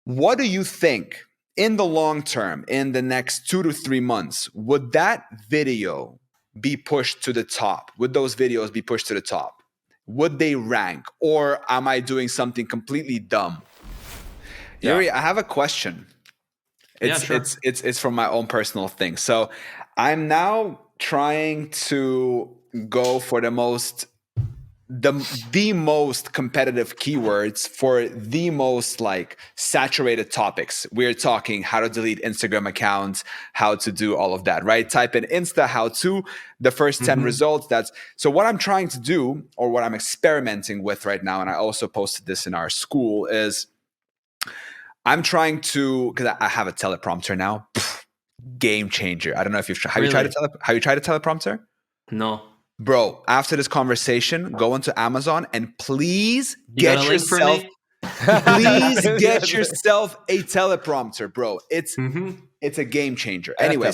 What do you think in the long term, in the next 2 to 3 months, would that video be pushed to the top? Would those videos be pushed to the top? Would they rank? Or am I doing something completely dumb? Yeah. Yuri, I have a question. Yeah, sure. It's from my own personal thing. So I'm now trying to go for the most competitive keywords for the most like saturated topics. We're talking how to delete Instagram accounts, how to do all of that, right? Type in Insta how to, the first 10 results. That's so what I'm trying to do, or what I'm experimenting with right now, and I also posted this in our school, is I'm trying to, because I have a teleprompter now. Game changer. I don't know if have you tried a teleprompter? No. Bro, after this conversation, go into Amazon and please You got get a link for yourself me? please get yourself a teleprompter, bro. It's a game changer. And Anyway,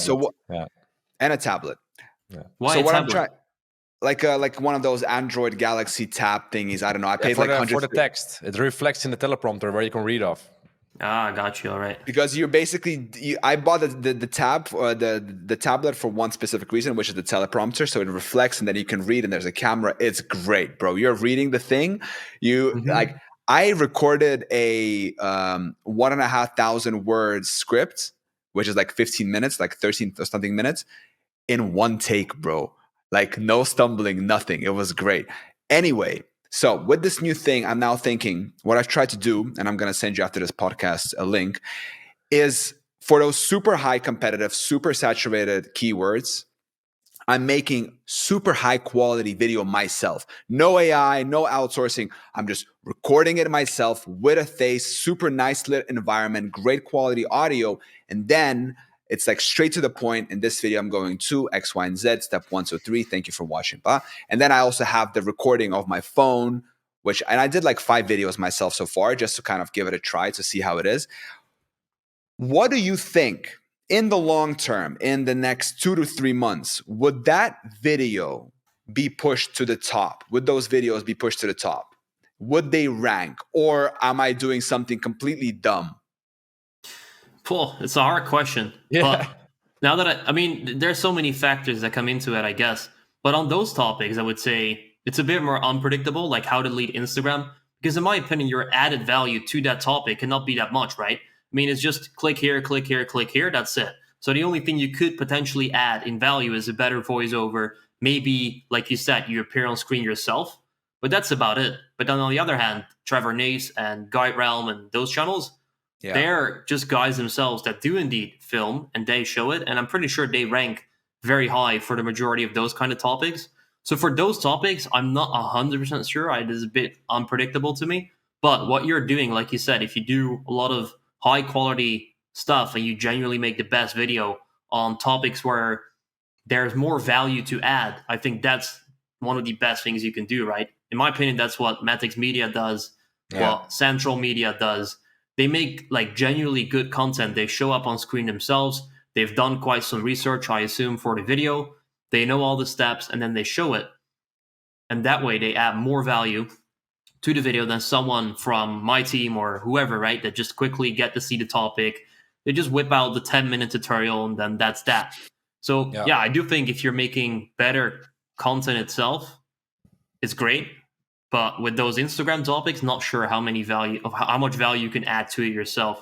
and a tablet. Yeah. Why so a what tablet? I'm trying, like one of those Android Galaxy Tab thingies. I don't know. I paid for like for the text. It reflects in the teleprompter where you can read off. Ah, got you. All right. Because you're basically, I bought the tab, the tablet for one specific reason, which is the teleprompter. So it reflects and then you can read and there's a camera. It's great, bro. You're reading the thing. Like, I recorded a 1,500 word script, which is like 15 minutes, like 13 or something minutes in one take, bro. Like no stumbling, nothing. It was great. Anyway, so with this new thing, I'm now thinking what I've tried to do, and I'm going to send you after this podcast a link, is for those super high competitive, super saturated keywords, I'm making super high quality video myself. No AI, no outsourcing. I'm just recording it myself with a face, super nice lit environment, great quality audio. And then it's like straight to the point. In this video, I'm going to X, Y, and Z, step 1, 2, 3. Thank you for watching. And then I also have the recording of my phone, and I did like 5 videos myself so far, just to kind of give it a try to see how it is. What do you think in the long term, in the next 2 to 3 months, would that video be pushed to the top? Would those videos be pushed to the top? Would they rank? Or am I doing something completely dumb? Cool. It's a hard question. Yeah. But now that I mean, there's so many factors that come into it, I guess. But on those topics, I would say it's a bit more unpredictable, like how to delete Instagram. Because in my opinion, your added value to that topic cannot be that much, right? I mean, it's just click here, click here, click here. That's it. So the only thing you could potentially add in value is a better voiceover. Maybe, like you said, you appear on screen yourself. But that's about it. But then on the other hand, Trevor Nace and Guide Realm and those channels, they're just guys themselves that do indeed film and they show it. And I'm pretty sure they rank very high for the majority of those kind of topics. So for those topics, I'm not 100% sure. It is a bit unpredictable to me. But what you're doing, like you said, if you do a lot of high quality stuff and you genuinely make the best video on topics where there's more value to add, I think that's one of the best things you can do, right? In my opinion, that's what Matix Media does, what Central Media does. They make like genuinely good content. They show up on screen themselves. They've done quite some research, I assume, for the video. They know all the steps and then they show it. And that way they add more value to the video than someone from my team or whoever, right? That just quickly get to see the topic. They just whip out the 10-minute tutorial and then that's that. So yeah, I do think if you're making better content itself, it's great. But with those Instagram topics, not sure how much value you can add to it yourself.